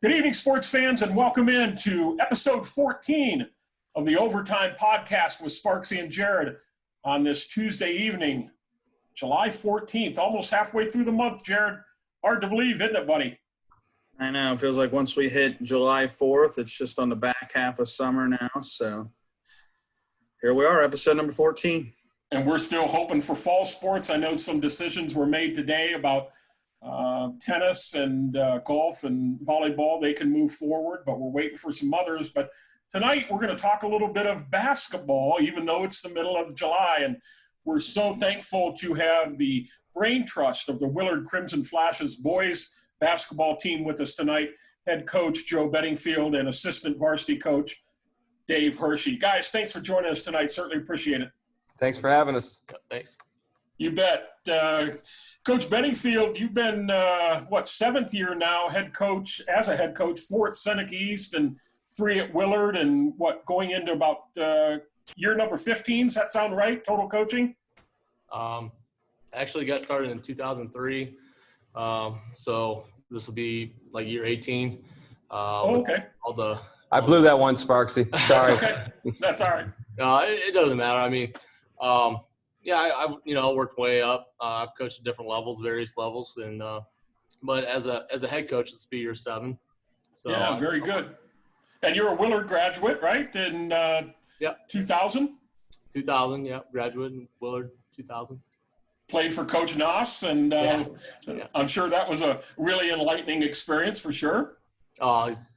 Good evening, sports fans, and welcome in to episode 14 of the Overtime Podcast with Sparksy and Jared on this Tuesday evening, July 14th, almost halfway through the month, Jared. Hard to believe, isn't it, buddy? I know. It feels like once we hit July 4th, it's just on the back half of summer now. So here we are, episode number 14. And we're still hoping for fall sports. I know some decisions were made today about tennis and golf and volleyball. They can move forward, but we're waiting for some others. But tonight we're going to talk a little bit of basketball, even though it's the middle of July. And we're so thankful to have the brain trust of the Willard Crimson Flashes boys basketball team with us tonight. Head coach Joe Bedingfield and assistant varsity coach Dave Hirschy. Guys, thanks for joining us tonight. Certainly appreciate it. Thanks for having us. Thanks. You bet. Coach Bedingfield, you've been, seventh year now as a head coach, 4 at Seneca East and 3 at Willard, and going into about year number 15, does that sound right, total coaching? Actually got started in 2003, so this will be like year 18. Okay. I blew that one, Sparksy. Sorry. That's okay. That's all right. It doesn't matter. I mean, I worked way up. I've coached at different levels, various levels, and but as a head coach, it's be year 7. So yeah, very good. And you're a Willard graduate, right? In 2000. 2000, yeah, graduate in Willard 2000. Played for Coach Noss, and Yeah. I'm sure that was a really enlightening experience for sure.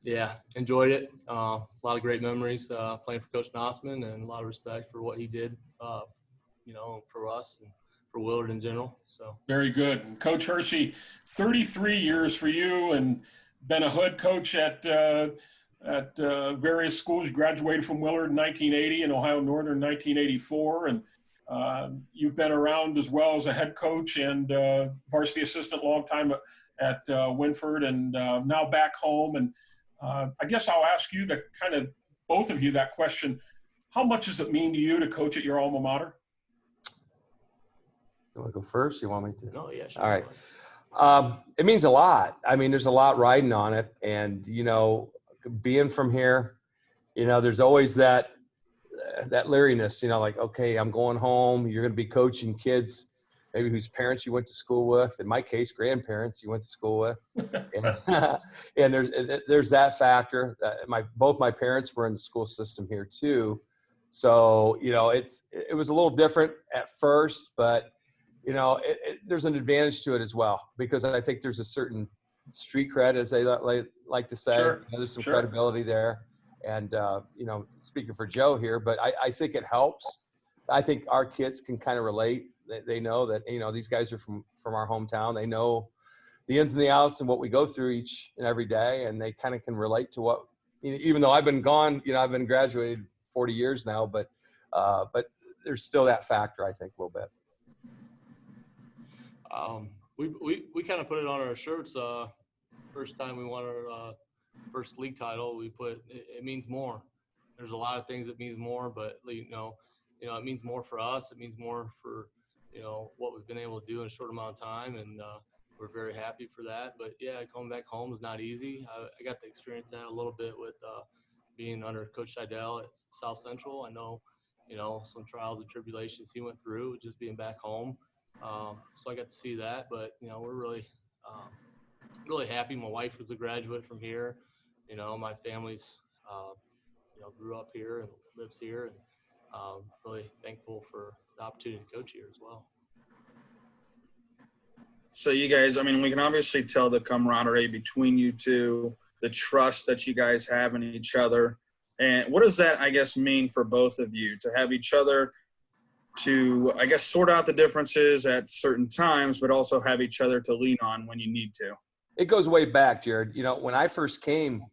Yeah, enjoyed it. A lot of great memories playing for Coach Nossman, and a lot of respect for what he did, for us and for Willard in general. So very good. And Coach Hirschy, 33 years for you, and been a head coach at various schools. You graduated from Willard in 1980 and Ohio Northern in 1984, and you've been around as well as a head coach and varsity assistant long time at Winford, and now back home. And I guess I'll ask you both of you that question. How much does it mean to you to coach at your alma mater? You want to go first? You want me to? no, yeah, sure. All right. It means a lot. I mean, there's a lot riding on it. And, being from here, there's always that leeriness, like, okay, I'm going home. You're going to be coaching kids maybe whose parents you went to school with. In my case, grandparents you went to school with. And there's that factor. Both my parents were in the school system here too. So, it was a little different at first, but, there's an advantage to it as well, because I think there's a certain street cred, as they like to say. Sure. There's some credibility there. And, speaking for Joe here, but I think it helps. I think our kids can kind of relate. They know that, these guys are from our hometown. They know the ins and the outs and what we go through each and every day. And they kind of can relate to what, even though I've been gone, I've been graduated 40 years now, but there's still that factor, I think, a little bit. We kind of put it on our shirts. First time we won our first league title, we put it means more. There's a lot of things that means more, but it means more for us. It means more for what we've been able to do in a short amount of time, and we're very happy for that. But yeah, coming back home is not easy. I got to experience that a little bit with being under Coach Seidel at South Central. I know some trials and tribulations he went through just being back home. So I got to see that, but we're really happy. My wife was a graduate from here. My family's grew up here and lives here, and really thankful for the opportunity to coach here as well. So you guys, we can obviously tell the camaraderie between you two, the trust that you guys have in each other. And what does that, mean for both of you to have each other to, sort out the differences at certain times, but also have each other to lean on when you need to? It goes way back, Jared. When I first came,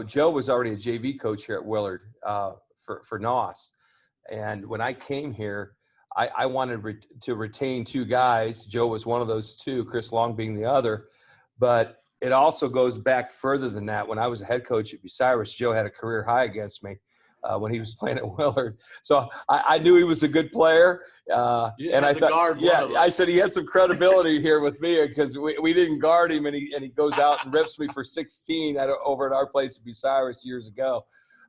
Joe was already a JV coach here at Willard for Noss. And when I came here, I wanted to retain 2 guys. Joe was one of those 2, Chris Long being the other. But it also goes back further than that. When I was a head coach at Bucyrus, Joe had a career high against me. when he was playing at Willard. So I knew he was a good player. And I thought, I said he had some credibility here with me because we didn't guard him, and he goes out and rips me for 16 over at our place at Bucyrus years ago.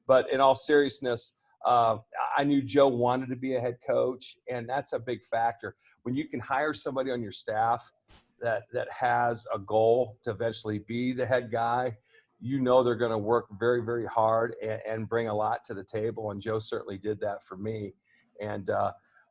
But in all seriousness, I knew Joe wanted to be a head coach, and that's a big factor. When you can hire somebody on your staff that has a goal to eventually be the head guy, you know they're going to work very, very hard and bring a lot to the table. And Joe certainly did that for me. And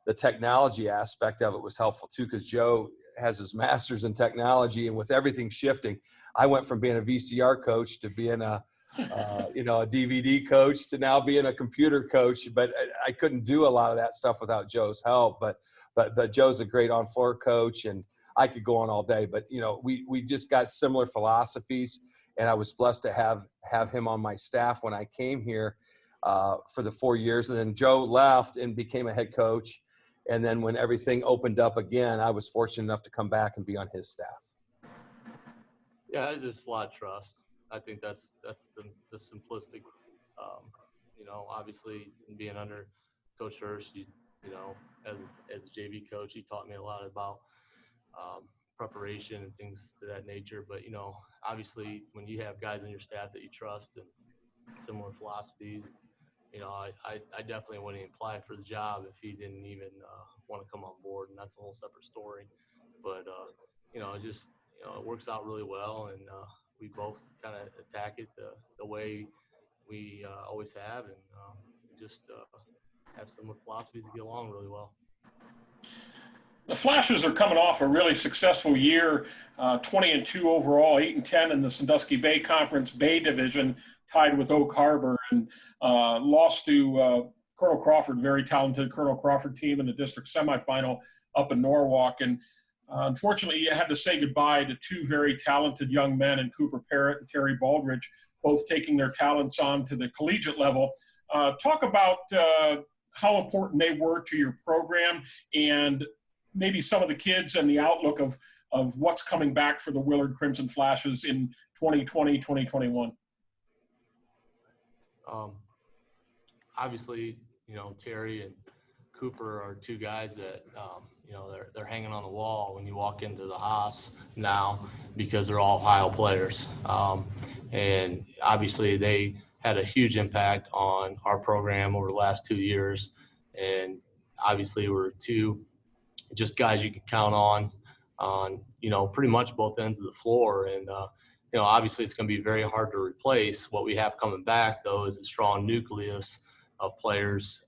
the technology aspect of it was helpful too, because Joe has his master's in technology, and with everything shifting, I went from being a VCR coach to being a DVD coach to now being a computer coach. But I couldn't do a lot of that stuff without Joe's help. But Joe's a great on-floor coach, and I could go on all day. But we just got similar philosophies. And I was blessed to have him on my staff when I came here for the 4 years. And then Joe left and became a head coach. And then when everything opened up again, I was fortunate enough to come back and be on his staff. Yeah, it's just a lot of trust. I think that's the simplistic. Obviously being under Coach Hirschy, as a JV coach, he taught me a lot about preparation and things to that nature. But, obviously when you have guys on your staff that you trust and similar philosophies, I definitely wouldn't apply for the job if he didn't even want to come on board, and that's a whole separate story. But, it works out really well, and we both kind of attack it the way we always have, and just have similar philosophies to get along really well. The Flashes are coming off a really successful year, 20-2 overall, 8-10 in the Sandusky Bay Conference Bay Division, tied with Oak Harbor, and lost to Colonel Crawford, very talented Colonel Crawford team in the district semifinal up in Norwalk. And unfortunately, you had to say goodbye to two very talented young men in Cooper Parrott and Terry Baldridge, both taking their talents on to the collegiate level. Talk about how important they were to your program, and maybe some of the kids and the outlook of what's coming back for the Willard Crimson Flashes in 2020, 2021. Obviously, Terry and Cooper are two guys that, they're hanging on the wall when you walk into the Haas now, because they're all Ohio players. And obviously they had a huge impact on our program over the last 2 years. And obviously we're two just guys you can count on, pretty much both ends of the floor. And, obviously it's going to be very hard to replace. What we have coming back, though, is a strong nucleus of players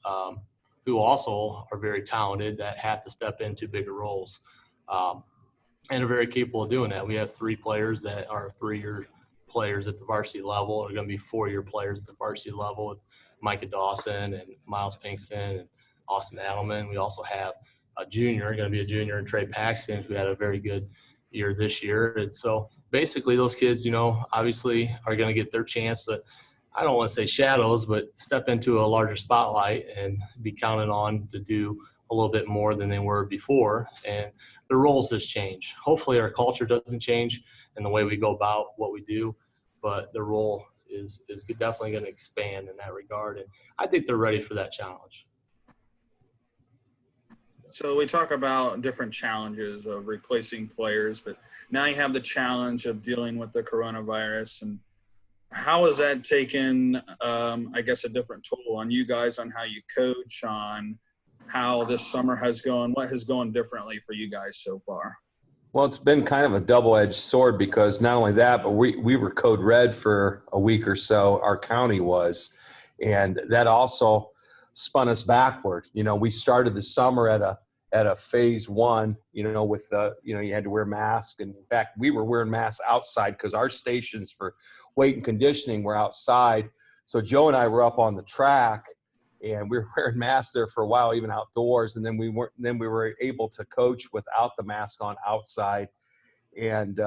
who also are very talented that have to step into bigger roles and are very capable of doing that. We have 3 players that are 3-year players at the varsity level, are going to be 4-year players at the varsity level, with Micah Dawson and Miles Pinkston and Austin Adelman. We also have a junior, going to be a junior, in Trey Paxton, who had a very good year this year. And so basically those kids, obviously are going to get their chance to, I don't want to say shadows, but step into a larger spotlight and be counted on to do a little bit more than they were before. And their roles just change. Hopefully our culture doesn't change in the way we go about what we do, but their role is definitely going to expand in that regard. And I think they're ready for that challenge. So we talk about different challenges of replacing players, but now you have the challenge of dealing with the coronavirus. And how has that taken, a different toll on you guys, on how you coach, on how this summer has gone? What has gone differently for you guys so far? Well, it's been kind of a double-edged sword, because not only that, but we were code red for a week or so. Our county was, and that also spun us backward. We started the summer at a phase 1, with you had to wear masks. And in fact, we were wearing masks outside because our stations for weight and conditioning were outside. So Joe and I were up on the track, and we were wearing masks there for a while, even outdoors. And then we were able to coach without the mask on outside. And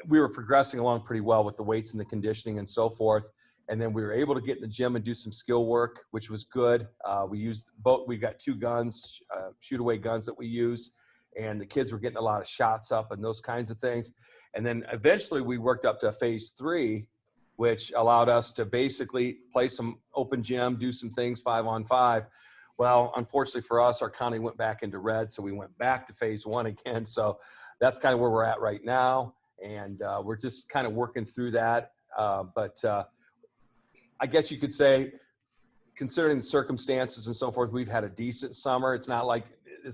we were progressing along pretty well with the weights and the conditioning and so forth. And then we were able to get in the gym and do some skill work, which was good. We used both. We've got 2 guns, shoot-away guns that we use, and the kids were getting a lot of shots up and those kinds of things. And then eventually we worked up to phase 3, which allowed us to basically play some open gym, do some things 5-on-5. Well, unfortunately for us, our county went back into red, so we went back to phase 1 again. So that's kind of where we're at right now, and we're just kind of working through that. But I guess you could say, considering the circumstances and so forth, we've had a decent summer. It's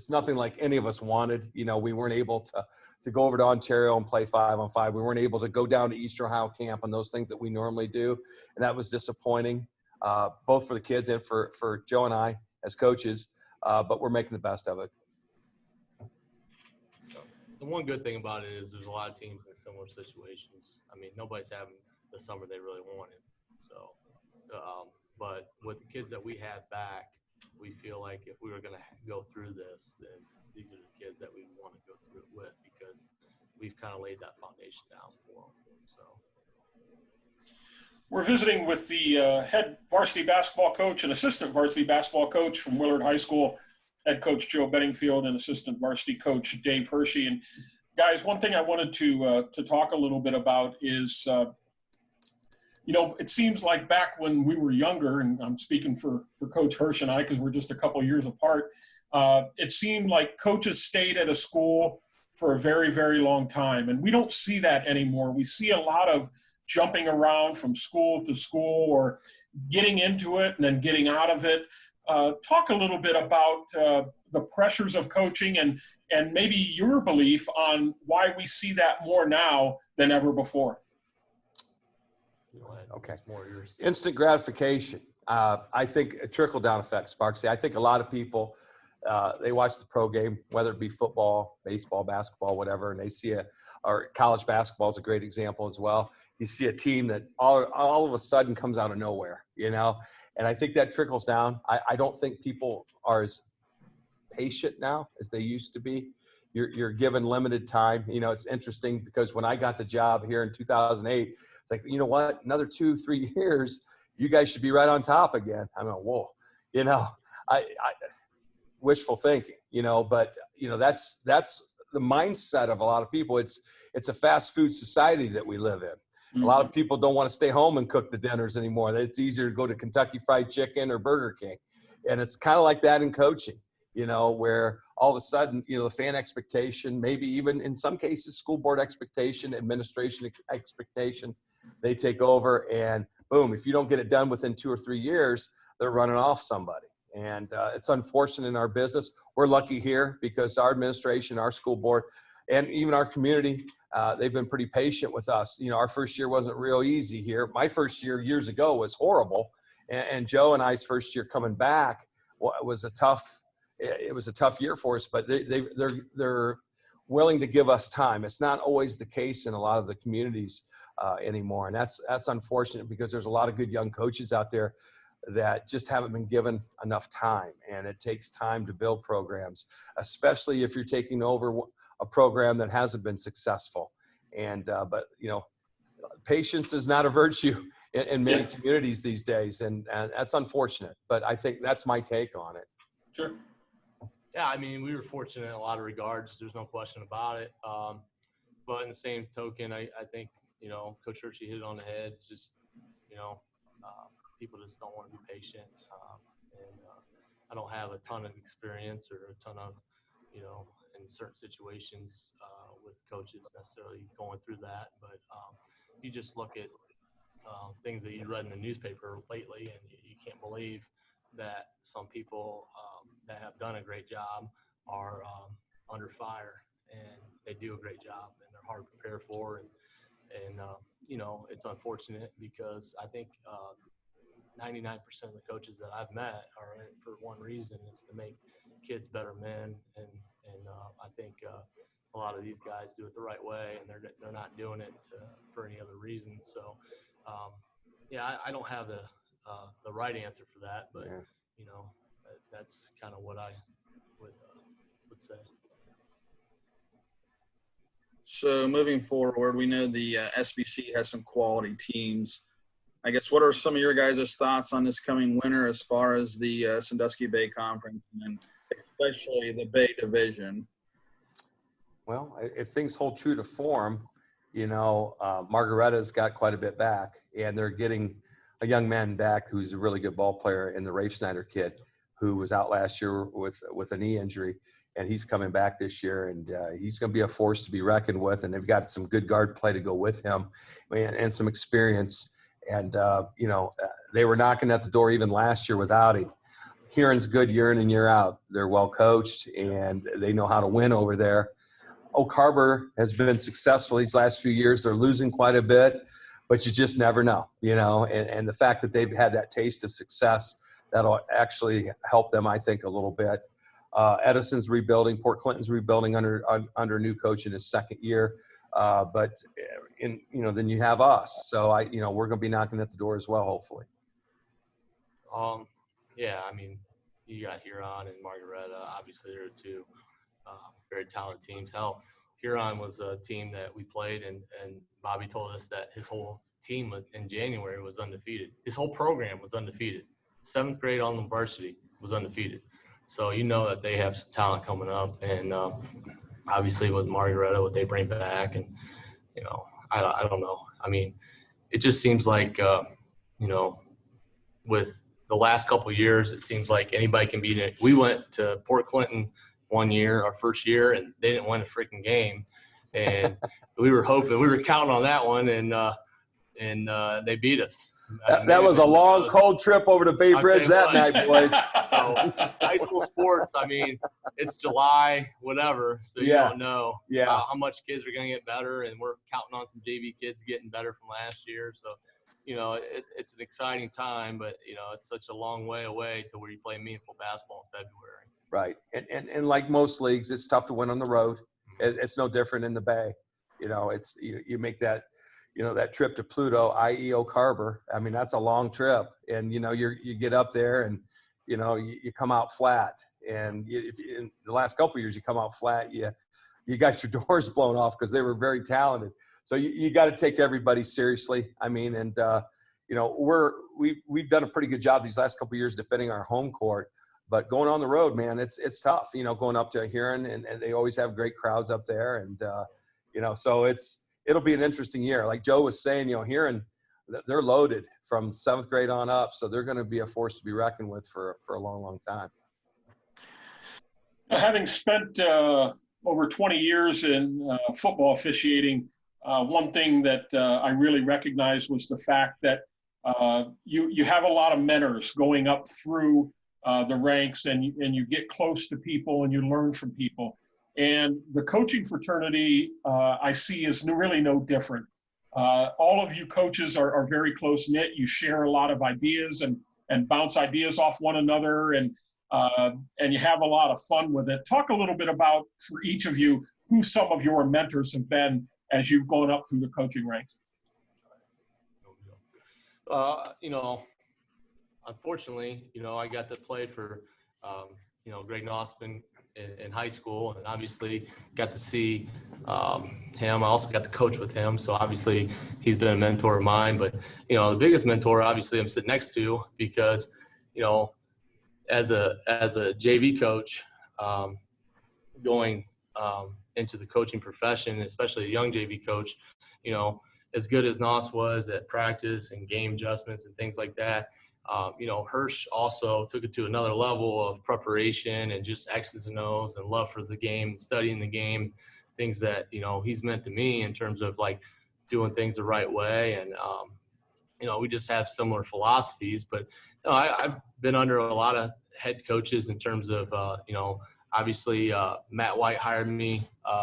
nothing like any of us wanted. You know, we weren't able to go over to Ontario and play 5-on-5. We weren't able to go down to Eastern Ohio camp and those things that we normally do, and that was disappointing, both for the kids and for Joe and I as coaches, but we're making the best of it. The one good thing about it is there's a lot of teams in similar situations. I mean, nobody's having the summer they really wanted. So, but with the kids that we have back, we feel like if we were going to go through this, then these are the kids that we want to go through it with, because we've kind of laid that foundation down for them. So. We're visiting with the head varsity basketball coach and assistant varsity basketball coach from Willard High School, head coach Joe Bedingfield and assistant varsity coach Dave Hirschy. And guys, one thing I wanted to talk a little bit about is, you know, it seems like back when we were younger, and I'm speaking for Coach Hirsch and I because we're just a couple years apart, it seemed like coaches stayed at a school for a very, very long time. And we don't see that anymore. We see a lot of jumping around from school to school or getting into it and then getting out of it. Talk a little bit about the pressures of coaching and maybe your belief on why we see that more now than ever before. Okay. Instant gratification. I think a trickle-down effect, Sparksy. I think a lot of people, they watch the pro game, whether it be football, baseball, basketball, whatever, and they see or college basketball is a great example as well. You see a team that all of a sudden comes out of nowhere, you know, and I think that trickles down. I don't think people are as patient now as they used to be. You're given limited time. You know, it's interesting because when I got the job here in 2008, it's like, you know what, another 2-3 years, you guys should be right on top again. I mean, whoa, you know, I wishful thinking, you know, but you know, that's the mindset of a lot of people. It's a fast food society that we live in. A lot of people don't want to stay home and cook the dinners anymore. It's easier to go to Kentucky Fried Chicken or Burger King. And it's kind of like that in coaching, you know, where all of a sudden, you know, the fan expectation, maybe even in some cases, school board expectation, administration expectation, they take over and boom, if you don't get it done within 2 or 3 years, they're running off somebody. And it's unfortunate in our business. We're lucky here because our administration, our school board, and even our community, they've been pretty patient with us. You know, our first year wasn't real easy here. My first year years ago was horrible. And Joe and I's first year coming back was a tough year for us, but they're willing to give us time. It's not always the case in a lot of the communities anymore. And that's unfortunate because there's a lot of good young coaches out there that just haven't been given enough time. And it takes time to build programs, especially if you're taking over a program that hasn't been successful. And, but you know, patience is not a virtue in many communities these days. And that's unfortunate, but I think that's my take on it. Sure. Yeah. I mean, we were fortunate in a lot of regards. There's no question about it. But in the same token, I think, you know, Coach Hirschy hit it on the head. It's just, you know, people just don't want to be patient. And I don't have a ton of experience or a ton of, you know, in certain situations with coaches necessarily going through that. But you just look at things that you read in the newspaper lately, and you can't believe that some people that have done a great job are under fire, and they do a great job, and they're hard to prepare for. And you know, it's unfortunate because I think 99% of the coaches that I've met are in it for one reason: is to make kids better men. And I think a lot of these guys do it the right way, and they're not doing it for any other reason. So, yeah, I don't have the right answer for that, but you know, that's kind of what I would say. So moving forward, we know the SBC has some quality teams. I guess what are some of your guys' thoughts on this coming winter as far as the Sandusky Bay Conference and especially the Bay Division? Well, if things hold true to form, Margaretta's got quite a bit back, and they're getting a young man back who's a really good ball player in the Rafe Snyder kid, who was out last year with a knee injury, and he's coming back this year, and he's going to be a force to be reckoned with. And they've got some good guard play to go with him, and some experience. And they were knocking at the door even last year without him. Huron's good year in and year out. They're well coached, and they know how to win over there. Oak Harbor has been successful these last few years. They're losing quite a bit, but you just never know, and the fact that they've had that taste of success, that'll actually help them, I think, a little bit. Edison's rebuilding. Port Clinton's rebuilding under a new coach in his second year. But then you have us. So we're going to be knocking at the door as well, hopefully. Yeah, I mean, you got Huron and Margaretta. Obviously, they're two very talented teams. Hell, Huron was a team that we played, and Bobby told us that his whole team in January was undefeated. His whole program was undefeated. 7th grade on the varsity was undefeated. So that they have some talent coming up, and obviously with Margaretta, what they bring back, and I don't know. I mean, it just seems like with the last couple of years, it seems like anybody can beat it. We went to Port Clinton one year, our first year, and they didn't win a freaking game, and we were counting on that one, and they beat us. That was a long, cold trip over to Bay Bridge that night, boys. So, high school sports, I mean, it's July, whatever, so you don't know how much kids are going to get better, and we're counting on some JV kids getting better from last year. So, it's an exciting time, but, it's such a long way away to where you play meaningful basketball in February. Right. And like most leagues, it's tough to win on the road. It's no different in the Bay. It's you make that – that trip to Pluto, i.e. Oak Harbor, I mean, that's a long trip. And, you get up there and, you come out flat. And in the last couple of years, you come out flat, you got your doors blown off because they were very talented. So you got to take everybody seriously. I mean, and, we've done a pretty good job these last couple of years defending our home court. But going on the road, man, it's tough, going up to Huron, and they always have great crowds up there. And, so it'll be an interesting year. Like Joe was saying, Huron, they're loaded from 7th grade on up, so they're going to be a force to be reckoned with for a long, long time. Having spent over 20 years in football officiating, one thing that I really recognized was the fact that you have a lot of mentors going up through the ranks, and you get close to people and you learn from people. And the coaching fraternity, I see, is really no different. All of you coaches are very close-knit. You share a lot of ideas and bounce ideas off one another, and you have a lot of fun with it. Talk a little bit about, for each of you, who some of your mentors have been as you've gone up through the coaching ranks. Unfortunately, I got to play for, Greg Nosman in high school, and obviously got to see him. I also got to coach with him, so obviously he's been a mentor of mine. But the biggest mentor, obviously, I'm sitting next to, because as a JV coach, going into the coaching profession, especially a young JV coach, as good as Nos was at practice and game adjustments and things like that, Hirsch also took it to another level of preparation and just X's and O's and love for the game, studying the game, things that, he's meant to me in terms of like doing things the right way. And, we just have similar philosophies, but I've been under a lot of head coaches in terms of, obviously Matt White hired me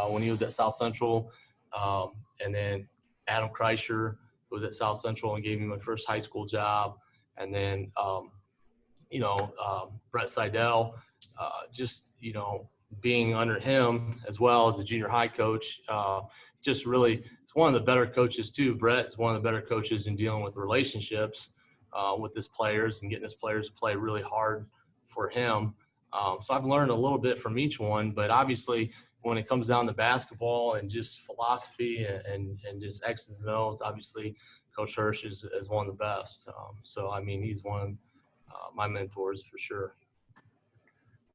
when he was at South Central. And then Adam Kreischer was at South Central and gave me my first high school job. And then, Brett Seidel, being under him as well as the junior high coach, just really, it's one of the better coaches too. Brett is one of the better coaches in dealing with relationships with his players and getting his players to play really hard for him. So I've learned a little bit from each one, but obviously when it comes down to basketball and just philosophy and just X's and O's, obviously Coach Hirsch is one of the best. So, I mean, he's one of my mentors for sure.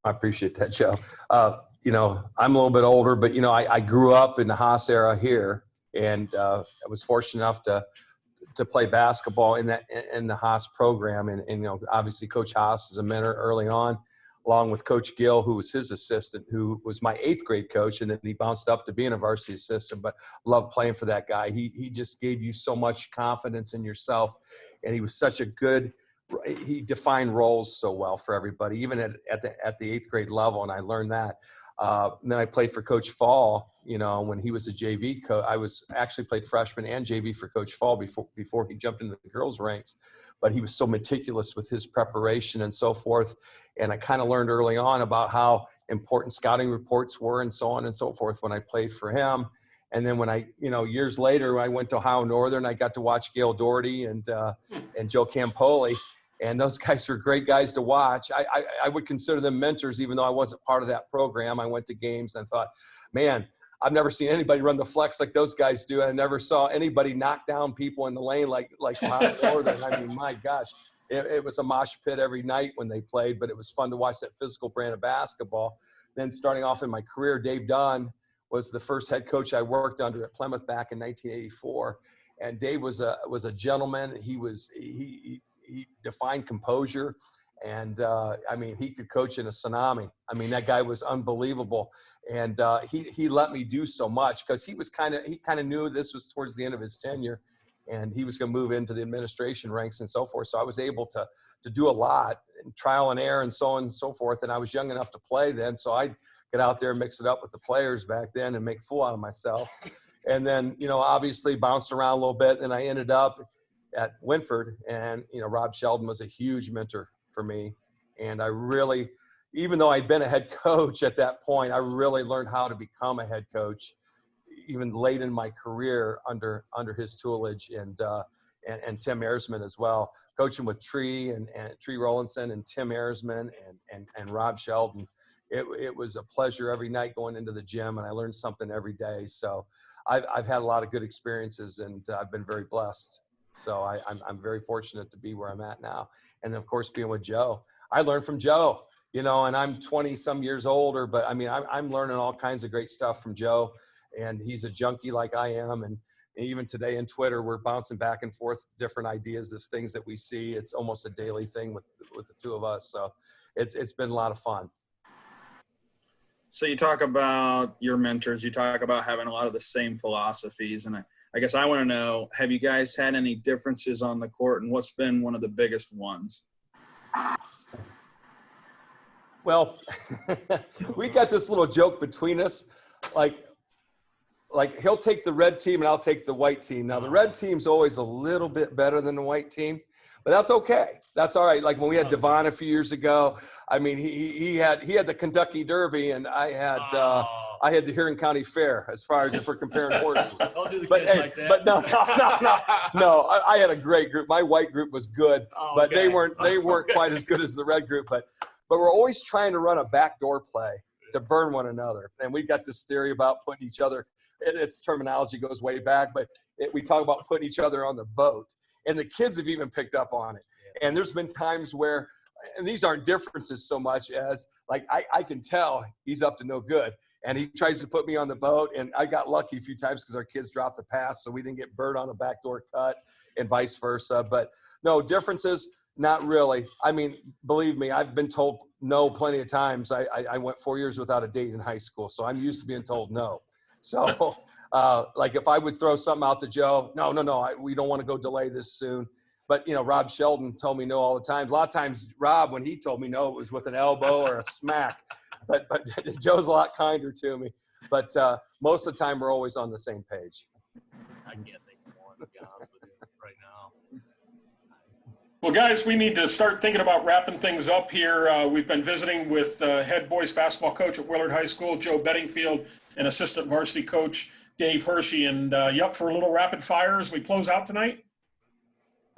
I appreciate that, Joe. I'm a little bit older, but, I grew up in the Haas era here, And I was fortunate enough to play basketball in the Haas program. And, you know, obviously Coach Haas is a mentor early on, along with Coach Gill, who was his assistant, who was my 8th grade coach. And then he bounced up to being a varsity assistant, but loved playing for that guy. He just gave you so much confidence in yourself. And he was such a good, he defined roles so well for everybody, even at the 8th grade level. And I learned that. And then I played for Coach Fall, you know, when he was a JV coach. I was actually played freshman and JV for Coach Fall before he jumped into the girls' ranks. But he was so meticulous with his preparation and so forth. And I kind of learned early on about how important scouting reports were and so on and so forth when I played for him. And then when I, you know, years later, I went to Ohio Northern, I got to watch Gail Doherty and Joe Campoli. And those guys were great guys to watch. I would consider them mentors, even though I wasn't part of that program. I went to games and thought, man, I've never seen anybody run the flex like those guys do. I never saw anybody knock down people in the lane like Ohio Northern. I mean, my gosh, it was a mosh pit every night when they played, but it was fun to watch that physical brand of basketball. Then starting off in my career, Dave Dunn was the first head coach I worked under at Plymouth back in 1984. And Dave was a gentleman. He defined composure, and I mean, he could coach in a tsunami. I mean, that guy was unbelievable, and he let me do so much because he kind of knew this was towards the end of his tenure, and he was going to move into the administration ranks and so forth. So I was able to do a lot, and trial and error, and so on and so forth. And I was young enough to play then, so I'd get out there and mix it up with the players back then and make a fool out of myself. And then, you know, obviously bounced around a little bit, and I ended up at Winford, and, you know, Rob Sheldon was a huge mentor for me. And I really, even though I'd been a head coach at that point, I really learned how to become a head coach, even late in my career under his tutelage, and Tim Ayersman as well, coaching with Tree and Tree Rollinson and Tim Ayersman and Rob Sheldon. It was a pleasure every night going into the gym, and I learned something every day. So I've had a lot of good experiences, and I've been very blessed. So I'm very fortunate to be where I'm at now. And of course, being with Joe, I learned from Joe, you know, and I'm 20 some years older, but I mean, I'm learning all kinds of great stuff from Joe, and he's a junkie like I am. And even today in Twitter, we're bouncing back and forth different ideas of things that we see. It's almost a daily thing with the two of us. So it's been a lot of fun. So you talk about your mentors, you talk about having a lot of the same philosophies. And I guess I want to know, have you guys had any differences on the court, and what's been one of the biggest ones? Well, we got this little joke between us, like he'll take the red team and I'll take the white team. Now the red team's always a little bit better than the white team, but that's okay. That's all right. Like when we had Devon a few years ago, I mean, he had the Kentucky Derby, and I had the Huron County Fair, as far as if we're comparing horses. Don't do the kids like that. But no. I had a great group. My white group was good, but they weren't quite as good as the red group. But we're always trying to run a backdoor play to burn one another. And we got this theory about putting each other, and its terminology goes way back, but we talk about putting each other on the boat. And the kids have even picked up on it. And there's been times where, and these aren't differences so much as, like, I can tell he's up to no good. And he tries to put me on the boat. And I got lucky a few times because our kids dropped the pass, so we didn't get burned on a backdoor cut and vice versa. But no, differences, not really. I mean, believe me, I've been told no plenty of times. I went 4 years without a date in high school, so I'm used to being told no. So, like if I would throw something out to Joe, no, we don't want to go delay this soon. But, you know, Rob Sheldon told me no all the time. A lot of times, Rob, when he told me no, it was with an elbow or a smack. But Joe's a lot kinder to me. But most of the time, we're always on the same page. I can't think of one, to be honest with you, right now. Well, guys, we need to start thinking about wrapping things up here. We've been visiting with head boys basketball coach at Willard High School, Joe Bedingfield, and assistant varsity coach, Dave Hirschy. And you up for a little rapid fire as we close out tonight?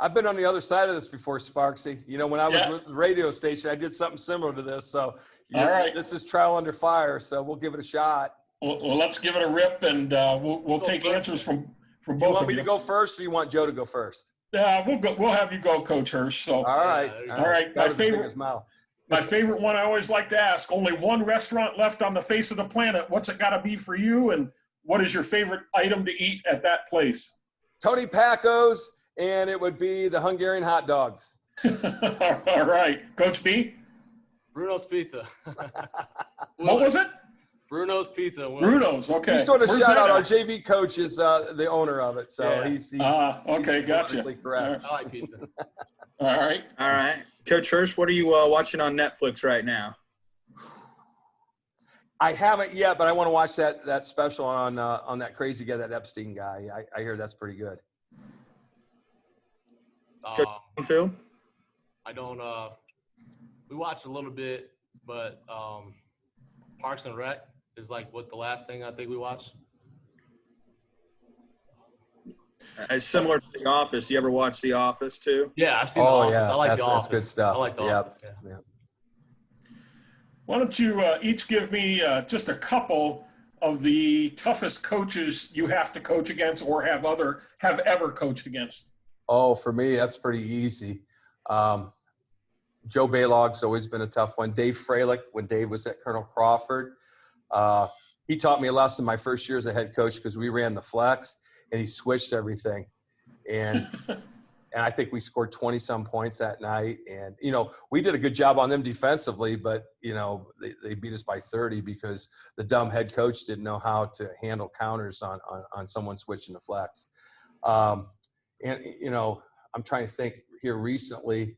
I've been on the other side of this before, Sparksy. You know, when I was with the radio station, I did something similar to this. So, all right, this is trial under fire. So we'll give it a shot. Well, let's give it a rip, and we'll take answers from both of you. You want me to go first, or you want Joe to go first? Yeah, we'll have you go, Coach Hirsch. So all right. My favorite one I always like to ask. Only one restaurant left on the face of the planet. What's it got to be for you, and what is your favorite item to eat at that place? Tony Paco's, and it would be the Hungarian hot dogs. All right. Coach B? Bruno's Pizza. What was it? Bruno's Pizza. Bruno's, okay. He sort of Where's shout that out at? our JV coach is the owner of it, so Yeah. he's Okay, gotcha. politically correct. I like pizza. All right. All right. Coach Hirsch, what are you watching on Netflix right now? I haven't yet, but I want to watch that special on that crazy guy, that Epstein guy. I hear that's pretty good. Phil? I don't. We watch a little bit, but Parks and Rec is like what the last thing I think we watched. It's similar to The Office. You ever watch The Office too? Yeah, I've seen The Office. Yeah, I like The that's Office. good stuff. I like The Yep. Office. Yeah. Yep. Why don't you each give me just a couple of the toughest coaches you have to coach against or have ever coached against? Oh, for me, that's pretty easy. Joe Baylog's always been a tough one. Dave Freilich, when Dave was at Colonel Crawford, he taught me a lesson my first year as a head coach because we ran the flex and he switched everything. And I think we scored 20-some points that night. And, we did a good job on them defensively, but, they beat us by 30 because the dumb head coach didn't know how to handle counters on someone switching the flex. I'm trying to think here recently,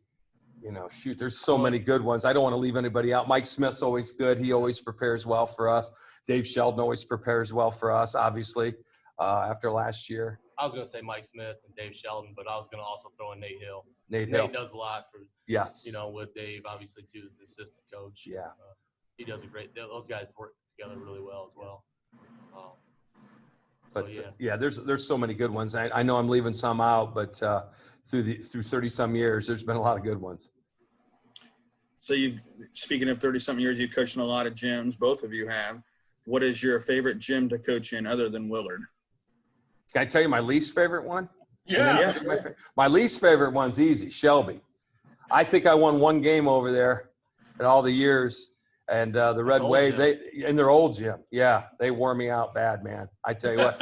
there's so many good ones. I don't want to leave anybody out. Mike Smith's always good. He always prepares well for us. Dave Sheldon always prepares well for us, obviously, after last year. I was going to say Mike Smith and Dave Sheldon, but I was going to also throw in Nate Hill. Nate Hill. Nate does a lot for, Yes. with Dave, obviously, too, as the assistant coach. Yeah. He does a great – those guys work together really well as well. But yeah. There's so many good ones. I know I'm leaving some out, but through 30-some years, there's been a lot of good ones. So speaking of 30-something years, you've coached in a lot of gyms. Both of you have. What is your favorite gym to coach in other than Willard? Can I tell you my least favorite one? Yeah. My least favorite one's easy, Shelby. I think I won one game over there in all the years. And the Red Wave, in their old gym, they wore me out bad, man. I tell you what,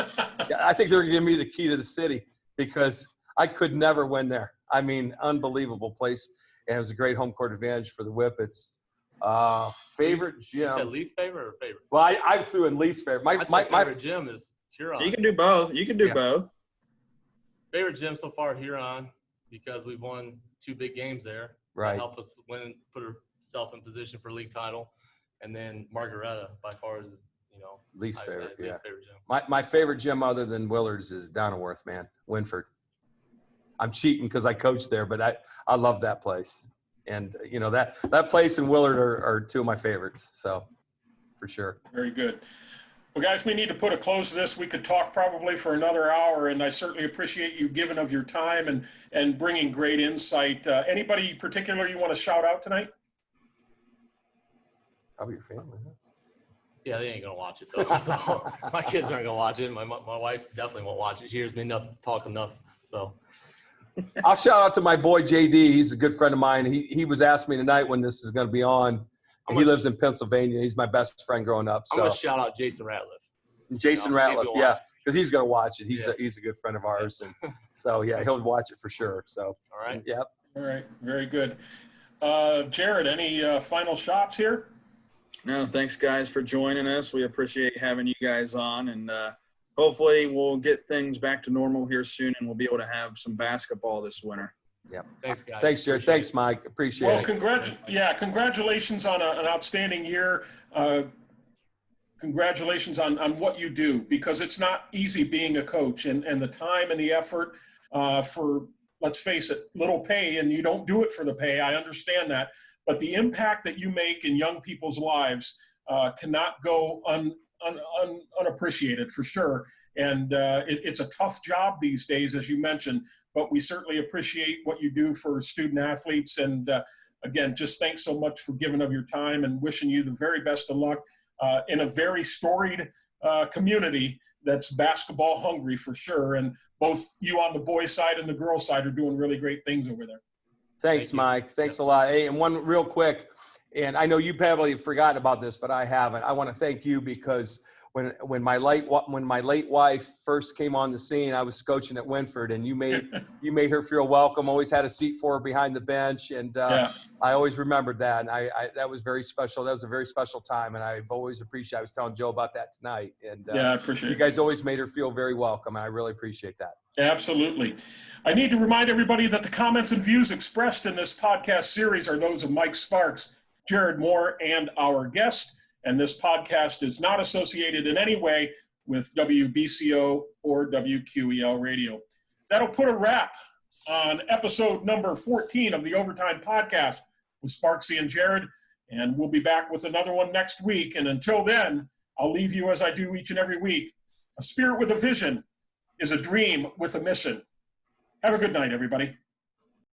I think they're going to give me the key to the city because I could never win there. I mean, unbelievable place. And it was a great home court advantage for the Whippets. Favorite gym. You said least favorite or favorite? Well, I threw in least favorite. My favorite gym is Huron. You can do both. You can do both. Favorite gym so far, Huron, because we've won 2 big games there. Right. That helped us win, put herself in position for league title. And then Margaretta, by far, is, least favorite, least favorite gym. My favorite gym other than Willard's is Donnerworth, man, Winford. I'm cheating because I coached there, but I love that place. And, that place and Willard are 2 of my favorites. So, for sure. Very good. Well, guys, we need to put a close to this. We could talk probably for another hour, and I certainly appreciate you giving of your time and bringing great insight. Anybody particular you want to shout out tonight? Probably your family, huh? Yeah, they ain't going to watch it, though. So my kids aren't going to watch it. My wife definitely won't watch it. She hears me talk enough, so. I'll shout out to my boy JD. He's a good friend of mine. He was asking me tonight when this is going to be on. He lives in Pennsylvania. He's my best friend growing up. So I'm going to shout out Jason Ratliff. Jason Ratliff, because he's going to watch it. He's a good friend of ours, and so he'll watch it for sure. So all right, yep. All right, very good. Jared, any final shots here? No, thanks guys for joining us. We appreciate having you guys on, and hopefully we'll get things back to normal here soon, and we'll be able to have some basketball this winter. Yep. Thanks, guys. Thanks, Jared. Appreciate Thanks, Mike. Appreciate it. Well, congratulations on an outstanding year. Congratulations on what you do, because it's not easy being a coach, and the time and the effort for, let's face it, little pay, and you don't do it for the pay. I understand that. But the impact that you make in young people's lives cannot go unappreciated, for sure. And it's a tough job these days, as you mentioned, but we certainly appreciate what you do for student athletes. And again, just thanks so much for giving of your time, and wishing you the very best of luck in a very storied community that's basketball hungry, for sure. And both you on the boys' side and the girls' side are doing really great things over there. Thanks, Mike. Thanks a lot. Hey, and one real quick, and I know you probably forgotten about this, but I haven't. I want to thank you, because when my late wife first came on the scene, I was coaching at Winford, and you made her feel welcome. Always had a seat for her behind the bench, and Yeah. I always remembered that. And I that was very special. That was a very special time, and I've always appreciated. I was telling Joe about that tonight, and Yeah, I appreciate you it. guys always made her feel very welcome, and I really appreciate that. Absolutely. I need to remind everybody that the comments and views expressed in this podcast series are those of Mike Sparks, Jared Moore, and our guest. And this podcast is not associated in any way with WBCO or WQEL Radio. That'll put a wrap on episode number 14 of the Overtime Podcast with Sparksy and Jared. And we'll be back with another one next week. And until then, I'll leave you as I do each and every week. A spirit with a vision is a dream with a mission. Have a good night, everybody.